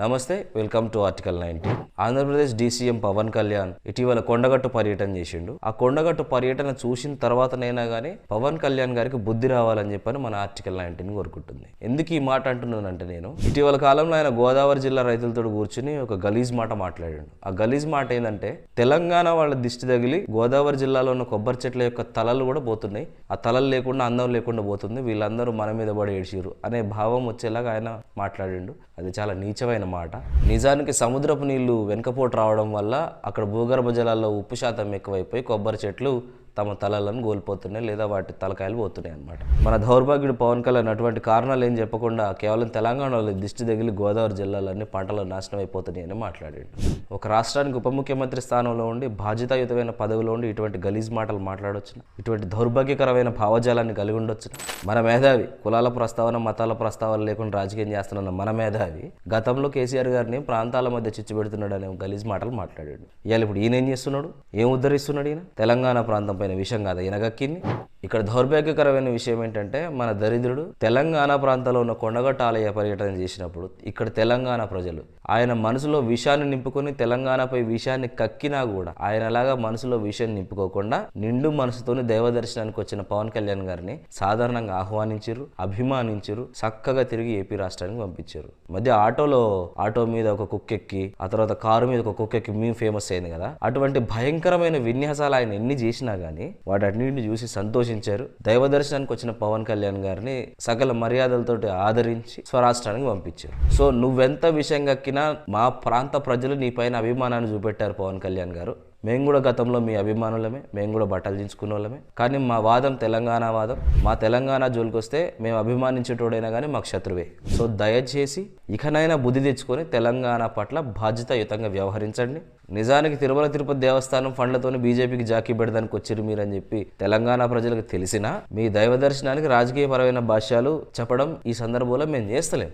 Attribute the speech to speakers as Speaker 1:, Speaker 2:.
Speaker 1: నమస్తే, welcome to article 19. Andhra Pradesh DCM Pawan Kalyan ఇటీవల కొండగట్టు పర్యటన చేసిండు. ఆ కొండగట్టు పర్యటన చూసిన తర్వాతనైనా కానీ పవన్ కళ్యాణ్ గారికి బుద్ధి రావాలని చెప్పని మన ఆర్టికల్ 19 కోరుకుంటుంది. ఎందుకు ఈ మాట అంటున్నానంటే, నేను ఇటీవల కాలంలో ఆయన గోదావరి జిల్లా రైతులతో కూర్చుని ఒక గలీజ్ మాట మాట్లాడాడు. ఆ గలీజ్ మాట ఏంటంటే, తెలంగాణ వాళ్ళ దిష్టి తగిలి గోదావరి జిల్లాలో ఉన్న కొబ్బరి చెట్ల యొక్క తలలు కూడా పోతున్నాయి, ఆ తలలు లేకుండా అందం లేకుండా పోతుంది, వీళ్ళందరూ మన మీద పడి ఏడ్చిరు అనే భావం వచ్చేలాగా ఆయన మాట్లాడిండు. అది చాలా నీచమైన మాట. నిజానికి సముద్రపు నీళ్లు వెనకపోటు రావడం వల్ల అక్కడ భూగర్భ జలాల్లో ఉప్పు శాతం ఎక్కువైపోయి కొబ్బరి చెట్లు తమ తలలను కోల్పోతున్నాయి, లేదా వాటి తలకాయలు పోతున్నాయి అన్నమాట. మన దౌర్భాగ్యుడు పవన్ కళ్యాణ్ అటువంటి కారణాలు ఏం చెప్పకుండా కేవలం తెలంగాణలో దిష్టి తగిలి గోదావరి జిల్లాలన్నీ పంటలు నాశనం అయిపోతున్నాయి అని మాట్లాడాడు. ఒక రాష్ట్రానికి ఉప ముఖ్యమంత్రి స్థానంలో ఉండి బాధ్యతాయుతమైన పదవిలో ఉండి ఇటువంటి గలీజ్ మాటలు మాట్లాడవచ్చు, ఇటువంటి దౌర్భాగ్యకరమైన భావజాలాన్ని కలిగి ఉండొచ్చు. మన మేధావి కులాల ప్రస్తావన మతాల ప్రస్తావన లేకుండా రాజకీయం చేస్తున్న మన మేధావి గతంలో కేసీఆర్ గారిని ప్రాంతాల మధ్య చిచ్చు పెడుతున్నాడు అనే గలీజ్ మాటలు మాట్లాడాడు. ఇవాళ ఇప్పుడు ఈయన ఏం చేస్తున్నాడు, ఏం ఉద్ధరిస్తున్నాడు? ఈయన తెలంగాణ ప్రాంతం పైన విషయం కాదా ఈయనగక్కింది. ఇక్కడ దౌర్భాగ్యకరమైన విషయం ఏంటంటే, మన దరిద్రుడు తెలంగాణ ప్రాంతంలో ఉన్న కొండగట్టు ఆలయ పర్యటన చేసినప్పుడు ఇక్కడ తెలంగాణ ప్రజలు ఆయన మనసులో విషాన్ని నింపుకొని తెలంగాణపై విషయాన్ని కక్కినా కూడా ఆయనలాగా మనసులో విషయం నింపుకోకుండా నిండు మనసుతోని దైవ దర్శనానికి వచ్చిన పవన్ కళ్యాణ్ గారిని సాధారణంగా ఆహ్వానించారు, అభిమానించారు, చక్కగా తిరిగి ఏపీ రాష్ట్రానికి పంపించారు. మధ్య ఆటో మీద ఒక కుక్కెక్కి, ఆ తర్వాత కారు మీద ఒక కుక్కెక్కి మేము ఫేమస్ అయింది కదా. అటువంటి భయంకరమైన విన్యాసాలు ఆయన ఎన్ని చేసినా గానీ వాటన్నింటిని చూసి సంతోషించారు. దైవ దర్శనానికి వచ్చిన పవన్ కళ్యాణ్ గారిని సకల మర్యాదలతోటి ఆదరించి స్వరాష్ట్రానికి పంపించారు. సో నువ్వెంత విషయం కక్కినా మా ప్రాంత ప్రజలు నీ పైన అభిమానాన్ని చూపెట్టారు పవన్ కళ్యాణ్ గారు. మేము కూడా గతంలో మీ అభిమానులమే, మేము కూడా బట్టలు దించుకున్న వాళ్ళమే. కానీ మా వాదం తెలంగాణ వాదం. మా తెలంగాణ జోలికి వస్తే మేము అభిమానించేటోడైనా కానీ మాకు శత్రువే. సో దయచేసి ఇకనైనా బుద్ధి తెచ్చుకొని తెలంగాణ పట్ల బాధ్యతాయుతంగా వ్యవహరించండి. నిజానికి తిరుమల తిరుపతి దేవస్థానం ఫండ్లతోని బీజేపీకి జాకీ పెడదానికి వచ్చారు మీరని చెప్పి తెలంగాణ ప్రజలకు తెలిసినా మీ దైవ దర్శనానికి రాజకీయపరమైన భాష్యాలు చెప్పడం ఈ సందర్భంలో మేము చేస్తలేం.